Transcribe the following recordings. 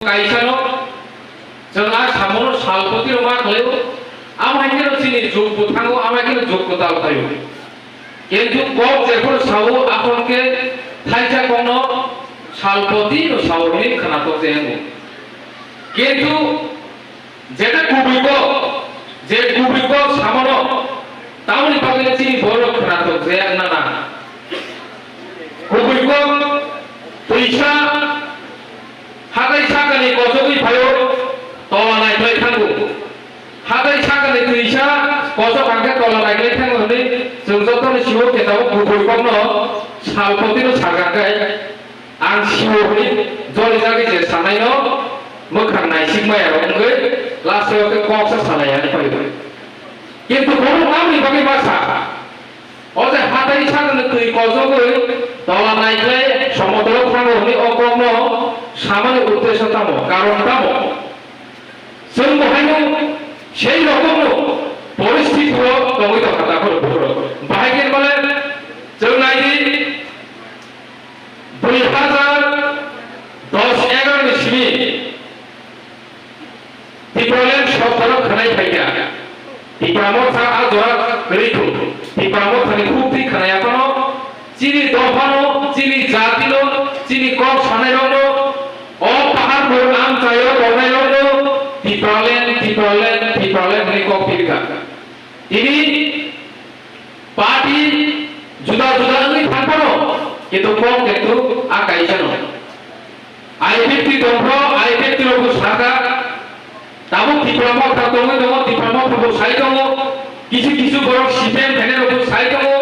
kaisano jangan samono salpoti rumah leo amai kira sini jog butango amai kira jog butal tayo কিন্তু কব যেখন সাউ আপনকে থাইজা কোন সালপতি ও সাউনি খানাতো যেমু কিন্তু যেটা কুবিক যে কুবিক সামনো তামনি পাগলে চিনি বড় খানাতো যে না না কুবিক পয়সা হাগাই সাগানি কজগই ভায়ো তলা নাইলাই থাকো হাগাই সাগানি পয়সা কজগ আগে তলা নাইলাই থাকো হলে जों जतन सिङाव केटाव गुबुनखौनो सालपतिनो सागाखै आं सिङावनि जलिजागे जे सानायनो मोखां नायसिंमाया रंगै लास्टआव के कक्सा सानायानो फैबाय किन्तु बरं नामनि बागै बासा अजे हाथाय सागनो दै कजगै तला नायख्लै समतल थांगोनि अकमनो सामान्य उद्देश्य तामो कारण तामो जों बहायनो সেই রকমनो পরিস্থিতিও দমিত কথা করে বড় ভাইকে বলে जों नायदि 2010-11 नि सिमि टिप्रालेन सप्ताह खानाय फायगा टिप्रामो था आजरा गरिखौ टिप्रामो थानि खुबि खानायानो चिनि दफानो चिनि जातिनो चिनि कम सानायनो अ पाहाड़ भर नाम जायो दनायनो टिप्रालेन नि कपिलगा ini parti juda-juda ini tanpano itu kok itu akai jano IPT dompro IPT logo saka tamu diploma tatongo dongo diploma logo sai dongo kisu borok CPM thane logo sai dongo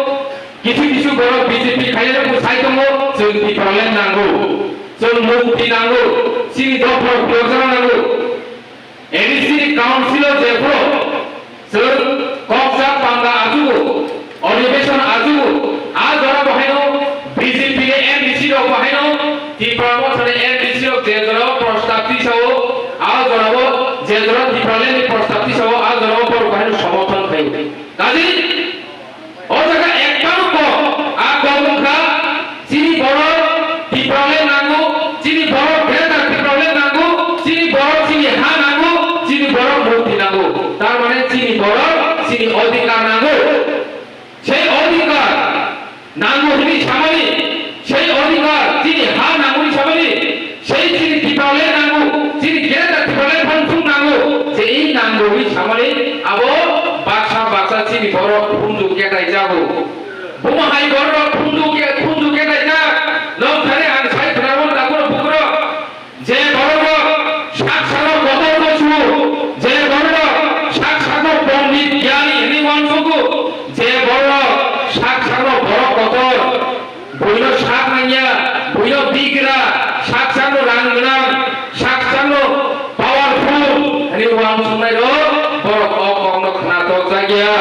kisu borok BJP khale logo sai dongo जों diploma nango जों mukti nango sini dompro program nango NDC council jepro जों कक्सा पांगा आजुगो अधिवेशन आजुगो आज जरा बहायनो BJP ने MDC रो बहायनो टिप्रामो थने MDC रो जेजरो प्रस्ताव दिसाओ आज जराबो जेजरो टिप्राले नि प्रस्ताव दिसाओ आज जराबो पर बहायनो समर्थन थायो काजी ओ जगा एकबार को आ गमखा चिनि बरो टिप्राले नांगो चिनि बरो भेदा टिप्राले नांगो चिनि बरो चिनि हा नांगो चिनि बरो मुक्ति नांगो तार माने चिनि बरो চিনি অধিকার নাগো সেই অধিকার নাগরিক সামানি সেই অধিকার চিনি হা নাগরিক সামানি সেই চিনি টিপালে নাগো চিনি গেদা টিপালে ফনফুং নাগো সেই নাগরিক সামানি আবো বাক্সা চিনি বড় ফুন্দু কেটাই যাবো বুমাহাই বড় ফুন্দু কেটাই যা লংখানে আন সাই ফরাবন দাগুর পুকুর যে বড় সাকসানো বদল বসু যে বড় সাকসানো পণ্ডিত জ্ঞানী যে বড় সাকসানো বড় কতর বইল সাক নাইয়া বইল বিগরা সাকসানো রাংগনাং সাকসানো পাওয়ারফুল আরে ওয়ান শুনাই র বড় অকগ্ন খানাতক জায়গা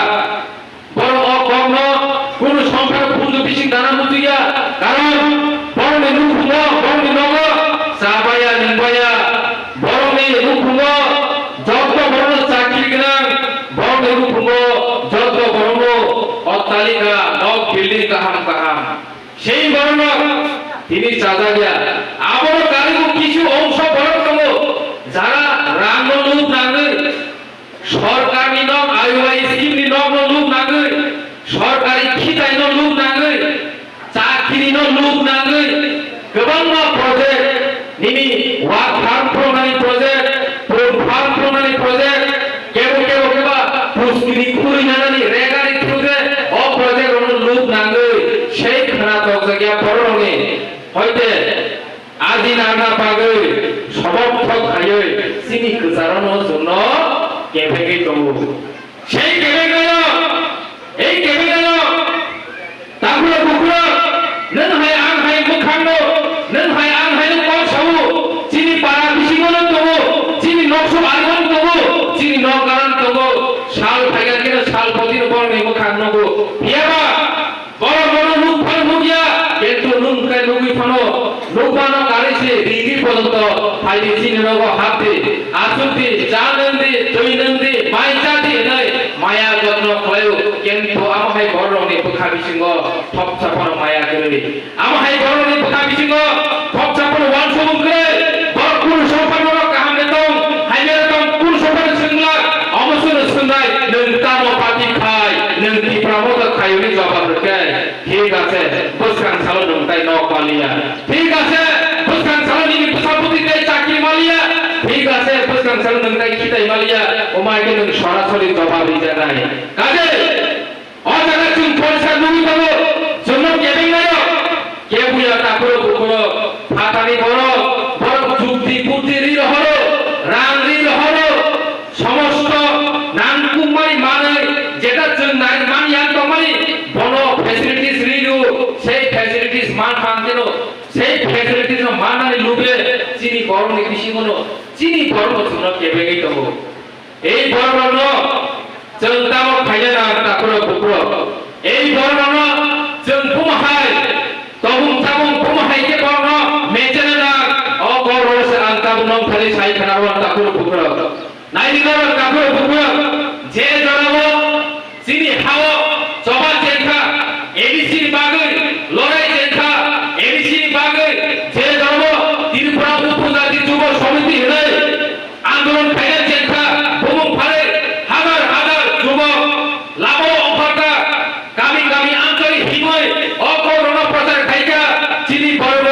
বড় অকগ্ন কোন সংখ্যা পুজো বিশিং দানা মুতুইয়া কারণ বড় নে নুখুম বড় নে নগ সাবায়া নিবায়া বড় নে নুখুম যত বড় চাকরি গনাং বড় নে নুখুম যত বড় অট্টালিকা নক বিল্ডিং কাহাম সেই বর্ণ তিনি চাঁদা গিয়া আবার কারিগো কিছু অংশ বড় দङ যারা রাঙ্গ লুপ নাগৈ সরকারি নক আইওআই স্কিম নি নক লুপ নাগৈ সরকারি খিতাই ন লুপ নাগৈ চাকরি ন লুপ নাগৈ गोबां प्रजेक्ट निनि वार्ड फार्म प्रणाली प्रजेक्ट प्रुन फार्म प्रणाली प्रजेक्ट केबा पुस्किनि खुरि नानानि रेगानि प्रजेक्ट अ प्रजेक्ट रन लुप नागै সেই খানাতক জায়গা পরনে হইতে আজি নানা পাগৈ সমর্থক খায়ৈ চিনি গজারনৰ জন্য কেবেগে দङ সেই কেবেগে এই কেবেগে তাগুলো বুকুলো নন হাই আং হাই মুখানো নন হাই আং হাই ক সাউ চিনি পারা বিশিগনো দङ চিনি নকশো আরগন দङ চিনি নকারণ দङ শাল ফাইগা কিনা শাল পতির উপর মুখানো বিয়াবা বড় বড় লোক ফল মুগিয়া কিন্তু নুনকাই লুগি ফনো লোকানো কারিছে দিগি পর্যন্ত ফাইদি চিনি রগ হাতে আসুতি জানন্দি দৈনন্দি মাইজাতি নাই মায়া যত্ন কয়ো কিন্তু আমহাই বড়নি বুখা বিসিঙ্গ থপ ছাপন মায়া করে আমহাই বড়নি বুখা বিসিঙ্গ থপ ছাপন ওয়ান সবুক করে বড় কুল সম্পন্ন মালিয়া ঠিক আছে বুঝকান সালানি সভাপতিতে চাকরি মালিয়া ঠিক আছে বুঝকান সালানি নংতাই খিতাই মালিয়া ওমাইকে নং সরাসরি জবাব দিতে নাই কাজে অজানা চুন পয়সা নুই পাবো জন্য কেবিং নাই কে বুয়া তাকর বুকর ফাটানি বড় বড় যুক্তি বুদ্ধি রিল হলো রাং রিল হলো সমস্ত নানকুমাই মানে যেটা নাই মানিয়া তোমানি বড় ফ্যাসিলিটিস রিলু সেই ফ্যাসিলিটিস মান পাঙ্কেনো সেই ফ্যাসিলিটিস মানানি লুবে চিনি করনি কৃষি মনো চিনি করব জন্য কেবেগই তবো এই বড় जों दाव फायना ताकरो बुकरो এই বর্ণ जों बुमहाय तबुं ताबुं बुमहाय के बर्न मेचेना ना अगरस आंताब नम थाली साइ खानाव ताकरो बुकरो नाइदिगर ताकरो बुकरो जे जराबो सिनि हाओ जबा जेखा एडिसि बागै लड़ाई जेखा एडिसि बागै जे जराबो त्रिपुरा उपजाति जुब समिति हनै आंदोलन फायना जेखा बुमुं फाले লাভো অফারটা কামি কামি আঞ্চলিক হিময় অকরণ প্রচার খাইকা চিনি পর্ব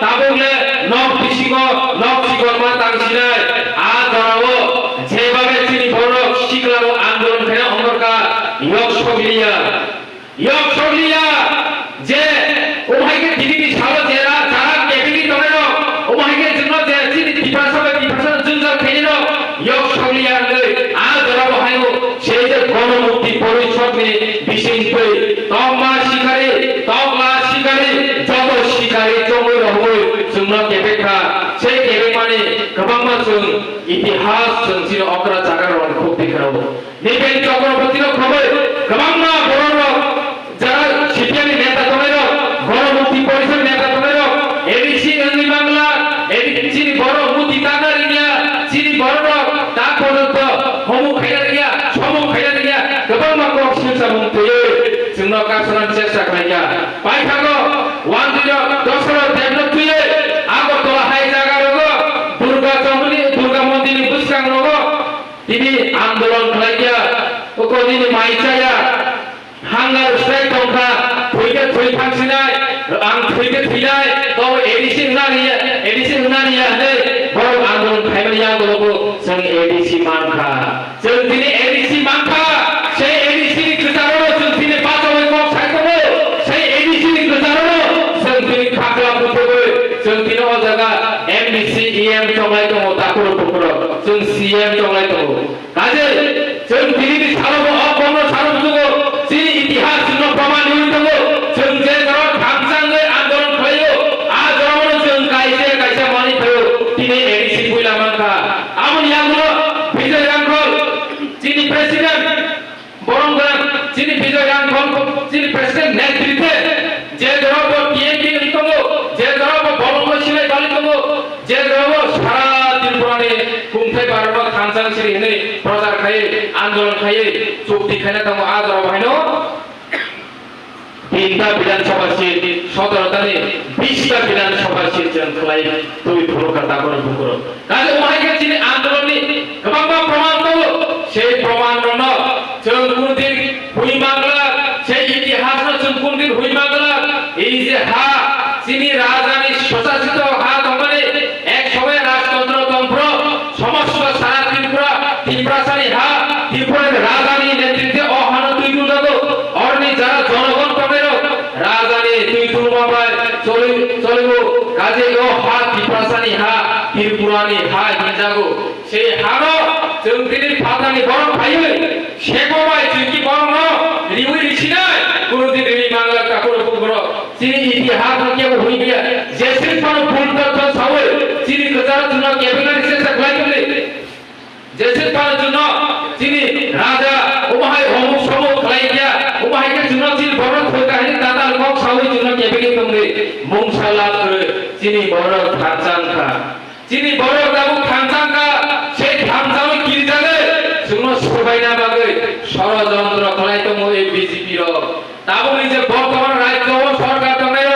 তাবলে নব বিশিগ নব শিগরমা তাংসিনায় আ জরাবো যেভাবে চিনি পর্ব শিখলারো আন্দোলন ফেরা অঙ্গরকা ইয়ক সগলিয়া যে ওমাইকে টিভি সালো জেরা যারা কেবিনি দনেরো ওমাইকে জন্য যে চিনি বিভাষা জুনজার খেলিনো ইয়ক সগলিয়া লই আ জরাবো হাইও সেই যে গণমুক্তি পরিষদ নে বিশেষ করে তমা শিকারে তবলা শিকারে যত শিকারে জমই রহমই জন্য কেবেখা সেই কেবে মানে গবাংমা जों ইতিহাস जों জিন অকরা জাগার রন খুব দেখাবো নিবেন চক্রবর্তীর খবর গবাংমা বড় যারা শিক্ষানি নেতা দলের গণমুক্তি পরিষদ নেতা দলের এডিসি এনলি বাংলা এডিসি বড় মুতি তানারিয়া চিনি বড় তা পর্যন্ত হমু খাইলা দিয়া সমু খাইলা দিয়া গবাংমা কক শিলসা মুক্তয়ে जोंनो कासनान চেষ্টা খাইয়া পাইখাগো 10 ডেভেলপ তুইয়ে আগরতলা হাই জায়গা রগো দুর্গা মন্দির বুসকাং রগো তিনি আন্দোলন খাইয়া ওকদিন মাইচায়া হাঙ্গার স্ট্রাইক তংখা থইকে থই ফাংসিনাই আং থইকে থিলাই তো এডিসি হুনানিয়া নে বড় আন্দোলন খাইমানিয়া গলবো जों एडिसि मानखा जों दिनै एडिसि मानखा সেই एडिसि गोजारो जों दिनै बाजावै कक साइखबो সেই एडिसि गोजारो जों दिनै खाखला बुथबो जों दिनै अ जागा एमडिसि इएम चंगलाय दङ ताकुरो पुकुरो जों सिएम चंगलाय दङ काजे जों दिनै सारबो अबन सारबो दङ जिनि इतिहास जों प्रमाण होई दङ जों जे जरा थामसाङै आन्दोलन खायो आ जरावनो जों गायसे मानि फायो दिनै एडिसि फैला मानखा आमन यागुलो विजय रांखल जिनि प्रेसिडेंट बरंगन जिनि विजय रांखल जिनि प्रेसिडेंट नेतृत्वे जे जरावो टीएमपी लिखंगो जे जरावो बरंग सिलाय बालिखंगो जे जरावो सारा त्रिपुरानि खुंथाय भारत खानसां सिरि हनै प्रचार खायै आन्दोलन खायै चुक्ति खायना दङ आ जराव हायनो তিনটা বিধানসভা সিট 17টানি 20টা বিধানসভা সিট जों खलाय তুই ভরকা তাকর বুকর কাজে ওমাইকে চিনি আন্দোলননি গবাংমা প্রমাণ দङ সেই প্রমাণ দङ जों কোনদিন হুই বাংলা সেই ইতিহাস जों কোনদিন হুই বাংলা এই যে হা চিনি রাজধানী শাসিত হা দঙনে এক সময় রাজতন্ত্র সমস্ত সারা ত্রিপুরাসানি হা ত্রিপুরার রাজধানী নেতৃত্বে অহান তুই দুলগ অরনি যারা জনগণ রাজধানী তুই তুলমাবাই চলিব কাজে ও হা ত্রিপুরাসানি হা ত্রিপুরানি হা হিজাগো সেই হার जों दिनै फातानि बरं फायो सेगमाय जोंनि बरं रिउइ रिसिनाय कोनदिन रिनि बांला काकुर बुकुर जिनि इतिहास केबो हुइ गया जेसिन फानो फुल तत्व सावै जिनि गजार जुन केबिनेट सेसा ग्लाइकले जेसिन फानो जुन जिनि राजा ओमाहाय हमु समु खलाय गया ओमाहाय के जुन जिनि बरं थोका हिनि दादा लक सावै जुन केबिनेट दंले मुंसाला जिनि बरं खानसांखा जिनि बरं दाबु खानसांखा সেই ধামজামে কিরজালে শুনো সবাইনা বাগে ষড়যন্ত্র খলাইতো মই বিজেপির তাবলি যে বর্তমান রাজ্য সরকার দমের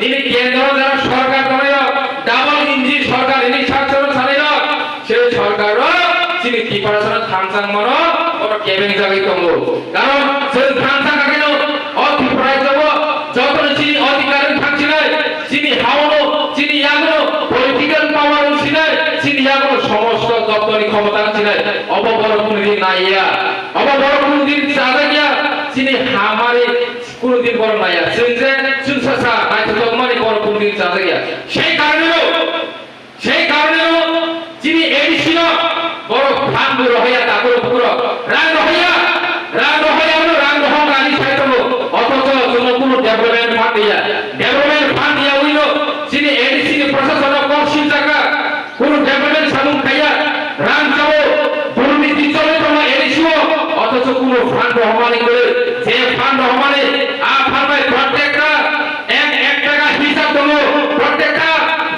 ইনি কেন্দ্র যারা সরকার দমের ডাবল ইঞ্জিন সরকার ইনি শাসন ছাড়ের সেই সরকার যিনি ত্রিপুরাসান থামসাং মন ওর কেবিনেট জায়গায় তঙ্গ কারণ সেই থামসাং কেন অ ত্রিপুরায় যাব যত যিনি অধিকারী থাকছিলেন যিনি চিনিয়াগো সমস্ত দপ্তরি ক্ষমতা চিনাই অববড় কোনদিন নাইয়া অববড় কোনদিন চাঁদা গিয়া চিনি হামারে কোনদিন বড় নাইয়া চিনছে চুনসাসা নাইতো তোমারে বড় কোনদিন চাঁদা গিয়া সেই কারণে চিনি এডিসিন বড় ফান্ড রহিয়া তারপর পুরো রাং রহিয়া গালি ছাইতো অথচ কোনো ডেভেলপমেন্ট ফান্ড দিয়া হইলো চিনি এডিসি প্রশাসন কর্ষিল টাকা কোন ডেভেলপমেন্ট সামুন খাইয়া রাং যাবো দুর্নীতি চলে তোমার এডিসিও অথচ কোনো ফান্ড রহমানি করে যে ফান্ড রহমানি ফান্ডে প্রত্যেকটা এক টাকা হিসাব দেবো প্রত্যেকটা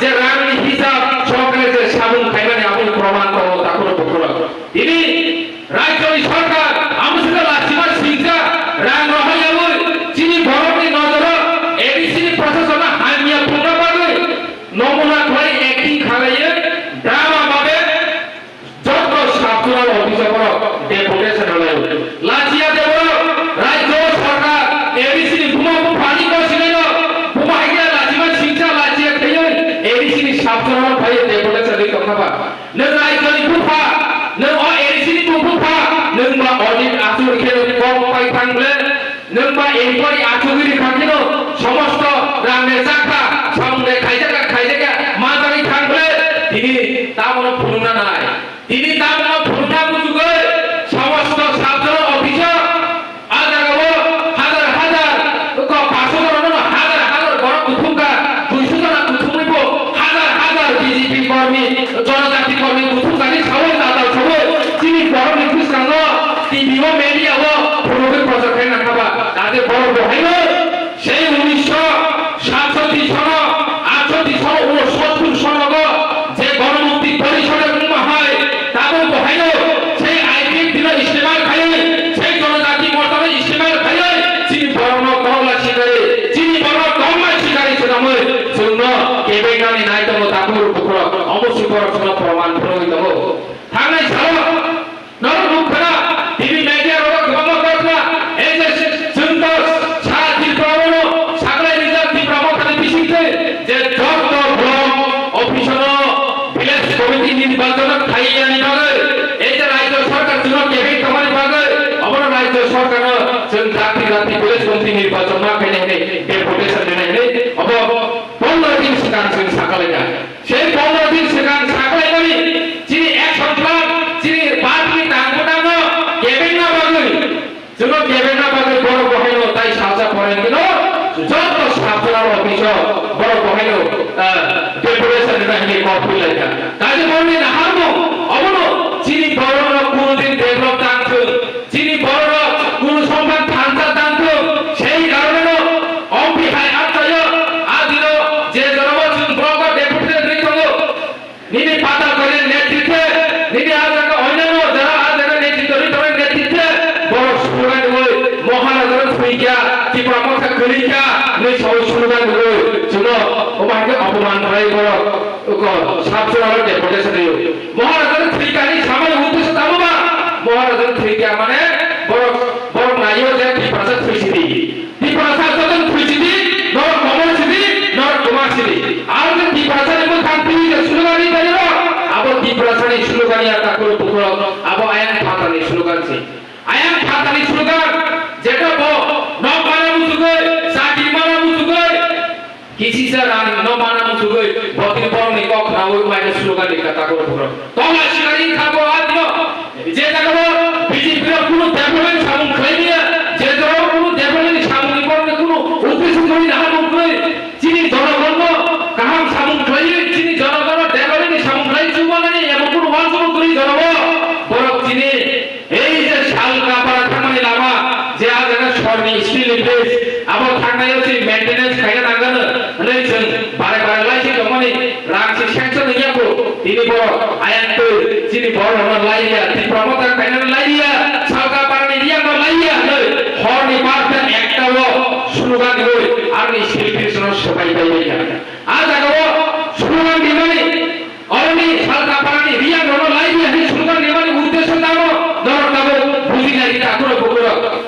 যে রাংনি হিসাব সরকারের যে সামুন খাইবানি আমি প্রমাণ করবো তা কোনো পক্ষ তিনি রাজ্য সরকার আমসিকা লাসিমার সিংসা রাং রহাইয়া চিনি ভরণী নজর এডিসি প্রশাসন হামিয়া পুনরাবাদে নমুনা করে একদিন খাইয়ে ড্রামা ভাবে যত সাবধান অভিযোগ ডেপুটেশন হলো লাচিয়া দেব রাজ্য সরকার এডিসি ভূমা পানি করছিলেন ভূমা হাইয়া লাচিমা সিংসা লাচিয়া খেয়ে এডিসি সাবধান ভাই ডেপুটেশন এই কথা বা নে রাজ্য বুফা নে ও এডিসি বুফা নে বা অডিট আসুর খেলে কম পাই থাকলে নে বা এনকোয়ারি আচুগিরি খাকিনো সমস্ত রামে জাকা সামনে খাইজাকা মাজারি থাকলে তিনি তা মনে ফুলনা নাই তিনি তা মনে ফুলনা বুঝুগে সমস্ত সাবধান অফিসার আজাগাবো হাজার বড় কুথুকা 200 জন কুথুমিবো হাজার বিজেপি কর্মী জনজাতি কর্মী কুথুকানি ছাও দাদা ছাও তিনি বড় নিকুশ কাঙ্গ টিভিও মিডিয়াও পুরোকে প্রচার করে না খাবা তাদের বড় বহাইল সেই 1967 সন 68 সন 69 সন যে গণমুক্তি পরিষদের হয় তাদের বহাইল সেই আইপিএফ দিল ইস্তেমাল খাইলে সেই জনজাতি মর্তবে ইস্তেমাল খাইলে যিনি বড় কমলা শিকারে যিনি বড় কমলা শিকারে সুনামে জন্য কেবেগানি নাইতম তাকুর পুকুর অবশ্যই বড় প্রমাণ প্রমাণিত থানায় ছাড়ো নরমুখরা টিভি মিডিয়া রোগ গমন করলা এই যে চিন্তা সাথী প্রবণ সাগরে রিজার্ভ দি প্রমোখানে বিশিতে যে যত ব্লক অফিসার ভিলেজ কমিটি নির্বাচন খাইয়া নিবাগে এই যে রাজ্য সরকার জন্য কেবি কমানি বাগে অবর রাজ্য সরকার জন্য জাতি ভিলেজ কমিটি নির্বাচন না খাইলে ডেপুটেশন দেনে অব 15 দিন সেখান সকালে যায় সেই 15 দিন সেখান সকালে যাবে যিনি এক সপ্তাহ যিনি বাকি ডাঙ্গোডাঙ্গ কেবেনা বাগে জন্য কেবেনা বাগে বড় বহাইল তাই সাজা করেন কেন যত সাবধান অফিসার বড় বহাইল ডেপুটেশন দেনে কপি লেখা কাজে বলনি না হারমো অবন যিনি বড় কোনদিন ডেভেলপ দাঁড়তো যিনি বড় কোন সম্মান থানতা দাঁড়তো সেই কারণে অবিহাই আত্ময় আদিল যে জনবচন ব্লক ডেপুটেশন দিতো নিনি পাতা করে নেতৃত্বে নিনি আজাকে অন্যান্য যারা আজাকে নেতৃত্ব দিতরের নেতৃত্বে বড় স্লোগান হই মহারাজার ফুইকা কি প্রমোখা কলিকা নেই সব স্লোগান হই শুনো ওমাকে অপমান করে বড় সাবধান ডেপুটেশন দিও মহারাজার ফুইকানি সামনে উদ্দেশ্য তামবা মহারাজার ফুইকা মানে বড় নাইও যে কি প্রসাদ ফুইছিদি কি প্রসাদ যতন ফুইছিদি নর কমলছিদি নর কুমারছিদি আর যে কি প্রসাদ এবং কান্তি যে স্লোগানি দিল আবো কি প্রসাদনি স্লোগানি আর তাকর পুকুর আবো আয়ান ফাতানি স্লোগান ছে আয়ান ফাতানি স্লোগান যেটা ন মানা মুসুগে সাকি মানা মুসুগে কিছি সে রান ন মানা মুসুগে বতির পরনি কক না ওই মাইনে স্লোগান লেখা তাকর পুকুর তোমরা শিকারি খাবো আদিল যে দেখো বিজেপির কোনো ডেভেলপমেন্ট সামুন খাইনিয়া যে ধরো কোনো ডেভেলপমেন্ট সামুন করতে কোনো উদ্দেশ্য করি না হামুন করে যিনি জনগণ কাহাম সামুন খাইয়ে যিনি জনগণ ডেভেলপমেন্ট সামুন খাই জুবানি এমন কোনো ওয়াজন করি জনব বড় যিনি এই যে শাল কাপাড়া থামানি লামা যে আজ এর সরনি স্টিল প্লেস আবার থাকাই হচ্ছে মেইনটেনেন্স খাইয়া নাগান নেছেন বারে লাইছে কমানি রাখছে সেকশন ইয়াকো তিনি বড় আয়ান তো যিনি বড় হন লাইয়া তিনি প্রমোটার প্যানেল লাইয়া সালকা পারনি দিয়া ন লাইয়া হরনি পারতে একটাও স্লোগান হই আর এই শিল্পীর জন্য সবাই পাইবে আজ আগো স্লোগান দিবানি অরনি সালকা পারনি রিয়া ন লাইয়া এই স্লোগান দিবানি উদ্দেশ্য দাও ধর দাও বুঝি না এটা কোন বকুর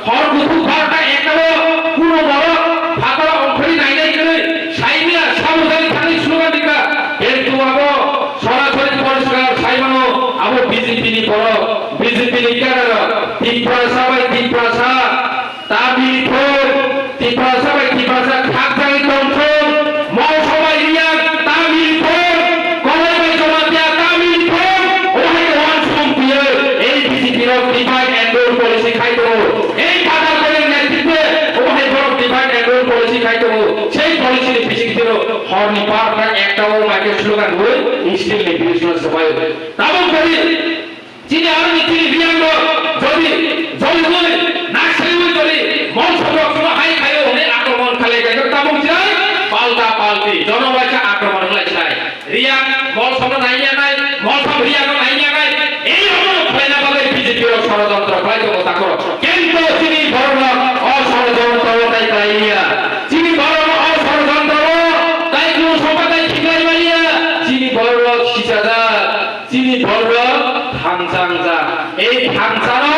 হর বুকু ঘরটা একটাও কোন বড় ফাগড়া অংশই নাই করে সাইমিয়া সাবধানী থাকি স্লোগান দিবা এর তো আগো সরাসরি পরিষ্কার Pilihkan Tiprasa baik Tiprasa Tabilipur Tiprasa baik Tiprasa Kakang Tongkong Mau Sobai Riak Tabilipur Kolai baik Somatia Tabilipur Ohai Wan Sumpia এই বিজেপির ডিভাইড এন্ড রুল পলিসি খাইতো এই কথা করে নেতৃত্বে ohai বড় ডিভাইড এন্ড রুল পলিসি খাইতো সেই পলিসির বিজেপির হরনি পার্টনার একটাও মাইকেল স্লোগান হয়ে স্টিল নির্বিশেষ সবাই তাও করি চীনে আর নীতি বিয়াঙ্গ যদি জলগুলি নাকশালি যদি মন সংরক্ষণ হাই খায় হলে আক্রমণ খালে গেল তাও চাই পাল্টা পাল্টি জনবাচা আক্রমণ হলে চাই রিয়া মল সংরক্ষণ নাই মল সব রিয়া নাই এই রকম ফাইনা বলে বিজেপির ষড়যন্ত্র খাইতো তা করো কিন্তু তিনি বড় অষড়যন্ত্র তাই কাইয়া তিনি বড় অষড়যন্ত্র তাই কোন সম্পাদক ঠিকাই মাইয়া তিনি বড় খিচাদা তিনি বড় থামচাংজা এই থামচানো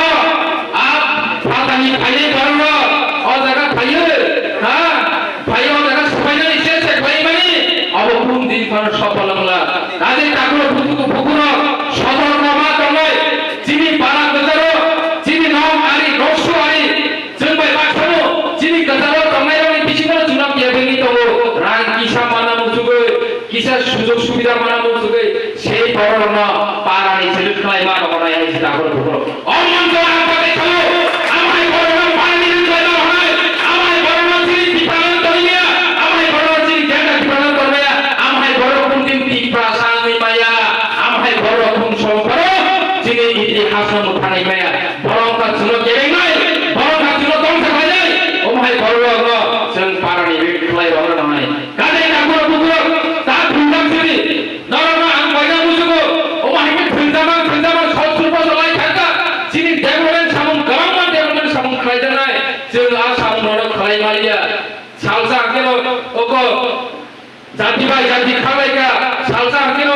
আপ ফাতানি খাইলে বড় ও জায়গা খাইয়ে হ্যাঁ ভাই ও জায়গা সবাই এসেছে ভাই মানে অবকুম দিন কোন সফল হলা কাজে তাকুর ফুকুর সদর নামা তময় যিনি পাড়া গজারো যিনি নাম আরি রসু আরি জন্মই বাছনো যিনি গজারো তময় রনি পিছিনো চুনাম ইয়াবেনি তমো রান কিসা মানা মুসুগে কিসা সুযোগ সুবিধা মানা মুসুগে সেই বড় না পারানি ছেলে খাই মা বড়াই আইছে তাকুর ফুকুর অমন্ত আপাতে চলো আমাই বড় না পারানি চলো হয় আমাই বড় না যিনি পিপালন করিয়া আমাই বড় না যিনি জ্ঞান পিপালন করিয়া আমাই বড় কোন দিন পিপাসা মায়া আমাই বড় কোন সম্পর্ক যিনি ইতিহাস মুঠানি মায়া বড় কা জন্য কেড়ে নাই বড় কা জন্য ধ্বংস হয়ে যায় ও ভাই বড় গো जों পারানি বিক্লাই বড় নাই কাজে তাকুর ফুকুর তা ধুমধাম ছিলি নরমা আম বয়না বুঝগো ও ভাই ধুমধাম সত্তর বছর লাই থাকা যিনি ডেভেলপমেন্ট সামন গভর্নমেন্ট ডেভেলপমেন্ট সামন খাইতে নাই जों আর সামন নরক খাই মারিয়া সালসা কেন ওকো জাতি ভাই জাতি খালাইকা সালসা কেন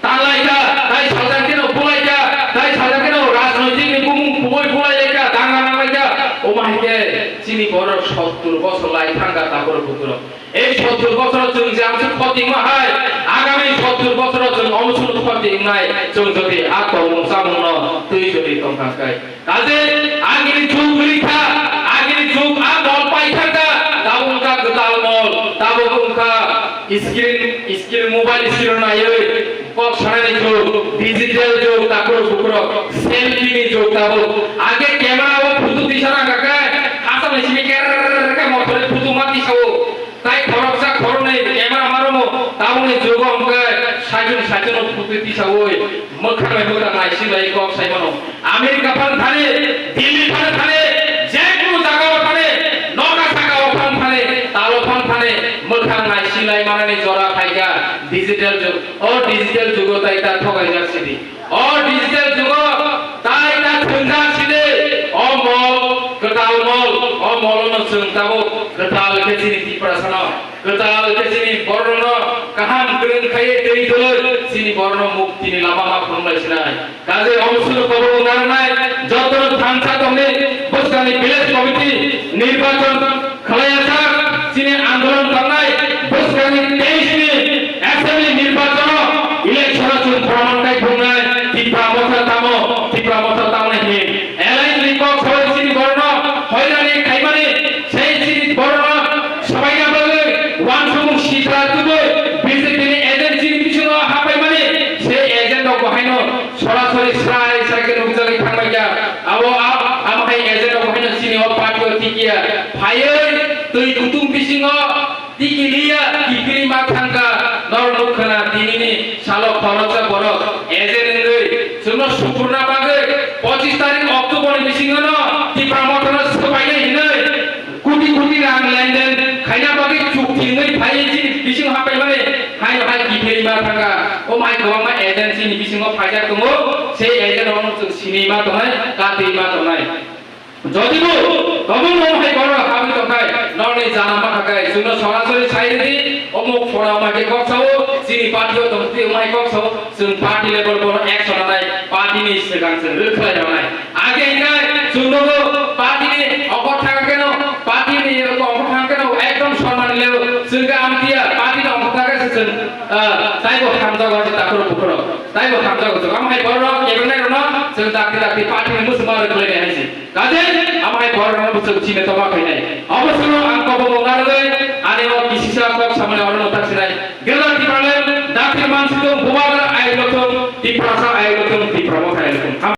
তালাইকা তাই সালসা কেন বুলাইকা তাই সালসা কেন রাজনৈতিক নিকুম খুবই বুলাইকা দাঙ্গা নামাইকা ও মাইকে চিনি বড় 70 বছর লাই থাকা তারপর পুত্র এই 70 বছর जों যে আমছে ক্ষতি মাহাই আগামী 70 বছর जों অমসুল ক্ষতি নাই जों যদি আত্মমসামন তুই যদি তংকাকাই কাজে আগিনি যুগ লিখা আগিনি যুগ আ বল পাই থাকা তাবুকা গতাল মল তাবুকা স্ক্রিন মোবাইল স্ক্রিন নাই ওই পক সারানি যুগ ডিজিটাল যুগ তারপর পুকুর সেলফি নি যুগ তাবো আগে ক্যামেরা ও ফটো দিছানা কাকা হাসা মেশিনে ক্যামেরা মতরে ফটো মাতি খাও তাই খরচা খরনে ক্যামেরা মারমো তাবনে যুগ আমকে সাইজন ফটো দিছাও ওই মখামে হোরা নাইসি ভাই কক সাইমানো আমেরিকা ফান থানে দিল্লি ফান থানে যে কোনো জায়গা ফানে নগা থাকা ওখান ফানে তালো ফান ফানে মখাম নাইসি লাই মানে জরা খাইগা ডিজিটাল যুগ ও ডিজিটাল যুগ তাই তা ঠকাই যাচ্ছে দি ও ডিজিটাল যুগ তাই তা ঠুঙ্গা ছিলে ও মল গতাল মল ও মলন সংতাবো গতাল কেজিনি তিপ্রাসনা গতাল কেজিনি বর্ণ কাহাম গ্রহণ খাইয়ে দেই দল সিনি বর্ণ মুক্তি নি লামা মা ফরমাইছিনাই কাজে অমসুল কবর নার নাই যত থানসা তমনে বসকানি ভিলেজ কমিটি নির্বাচন খলায়াছা সিনি আন্দোলন করনাই বসকানি 23 নি অ্যাসেম্বলি নির্বাচন ইলেকশন চুন প্রমাণটাই ভুংনাই টিপা মথা তামনে হে এলাইন লিকক সবাই সিনি বর্ণ হয়রানি খাইমানি সেই সিনি বর্ণ সবাই না বলে ওয়ান সমুখ শিখরা তুবে বিজেপি এজেন্সি কিছু হাপাই মানে সেই এজেন্ট বহাইনো সরাসরি সাই সাইকে নুজালি থামাইয়া আবো আমাই এজেন্ট বহাইনো সিনি ও পার্টি টিকিয়া ভাইয়ে তুই কুতুম পিসিং টিকিলিয়া কিপিরি মা থাঙ্কা নরনুখনা দিনিনি সালো খরচা বড় এজেন্ট জন্য সুপুর্ণা বাগে 25 তারিখ অক্টোবর মিসিংন টিপ্রা মতন সবাইলে হিনে কোটি কোটি রাং লেনদেন খাইনা বাগে চুক্তি নই ফাইজি বিসিং হাপাই মানে হাই হাই কিফেরি মা থাকা ও মাই গম মা এজেন্সি নি বিসিং ফাইজা দङ সেই এজেন্ট অন সিনেমা দङাই কাতেইমা দङাই যদিও গবং হাই বড় হাবি দঙাই নরনি জানামা থাকাই জন্য সরাসরি সাইদি অমুক ফড়া মাকে কক্সাও সিনি পার্টিও দংতি মাই কক্সাও जों पार्टी लेवल पर एक्शन नाय पार्टी नि सिगां जों रोखलाय नाय आगे गाय जोंनो पार्टी नि अकथा केनो पार्टी नि अकथा केनो एकदम सम्मान लेव जों आमतिया पार्टी नि अकथा जों जायबो थामजागो दाखुर बुखुर जायबो थामजागो जों आमहाय बर' केबेनाय रनो जों दाखि दाखि पार्टी मुसुमा रोखलायनाय हायसि गाजे आमहाय बर' रनो बुसुक चिने तमा फैनाय अबसर आं कबो बुंनानै आनेव किसिसा कक सामने